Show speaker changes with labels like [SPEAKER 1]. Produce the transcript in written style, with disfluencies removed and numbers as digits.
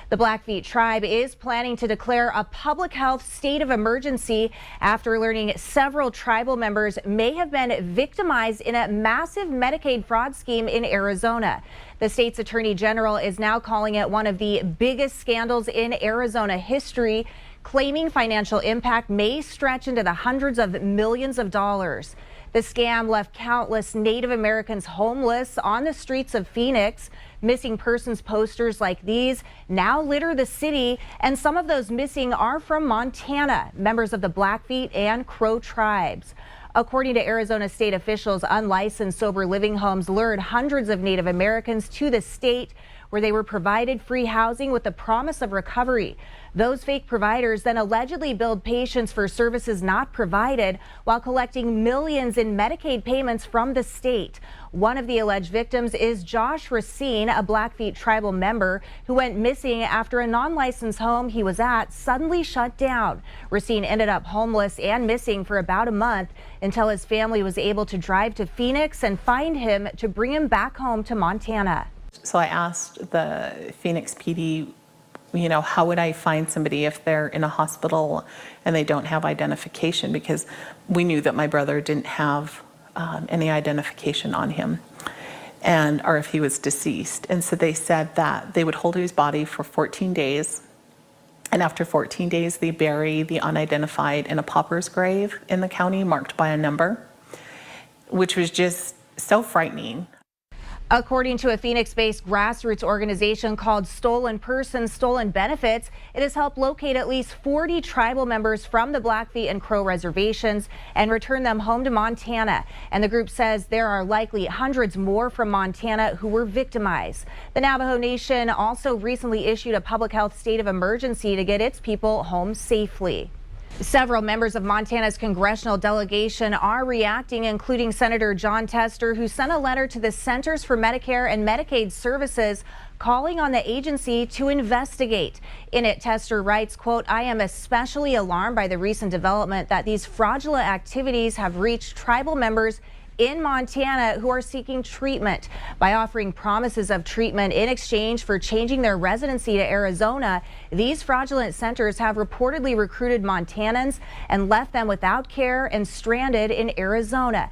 [SPEAKER 1] The Blackfeet tribe is planning to declare a public health state of emergency after learning several tribal members may have been victimized in a massive Medicaid fraud scheme in Arizona. The state's attorney general is now calling it one of the biggest scandals in Arizona history, claiming financial impact may stretch into the hundreds of millions of dollars. The scam left countless Native Americans homeless on the streets of Phoenix. Missing persons posters like these now litter the city, and some of those missing are from Montana, members of the Blackfeet and Crow tribes. According to Arizona state officials, unlicensed sober living homes lured hundreds of Native Americans to the state, where they were provided free housing with the promise of recovery. Those fake providers then allegedly billed patients for services not provided while collecting millions in Medicaid payments from the state. One of the alleged victims is Josh Racine, a Blackfeet tribal member who went missing after a non-licensed home he was at suddenly shut down. Racine ended up homeless and missing for about a month until his family was able to drive to Phoenix and find him to bring him back home to Montana.
[SPEAKER 2] So I asked the Phoenix PD, how would I find somebody if they're in a hospital and they don't have identification, because we knew that my brother didn't have any identification on him, or if he was deceased. And so they said that they would hold his body for 14 days. And after 14 days, they bury the unidentified in a pauper's grave in the county marked by a number, which was just so frightening.
[SPEAKER 1] According to a Phoenix-based grassroots organization called Stolen Persons, Stolen Benefits, it has helped locate at least 40 tribal members from the Blackfeet and Crow reservations and return them home to Montana. And the group says there are likely hundreds more from Montana who were victimized. The Navajo Nation also recently issued a public health state of emergency to get its people home safely. Several members of Montana's congressional delegation are reacting, including Senator John Tester, who sent a letter to the Centers for Medicare and Medicaid Services calling on the agency to investigate. In it, Tester writes, quote, "I am especially alarmed by the recent development that these fraudulent activities have reached tribal members in Montana who are seeking treatment. By offering promises of treatment in exchange for changing their residency to Arizona, these fraudulent centers have reportedly recruited Montanans and left them without care and stranded in Arizona."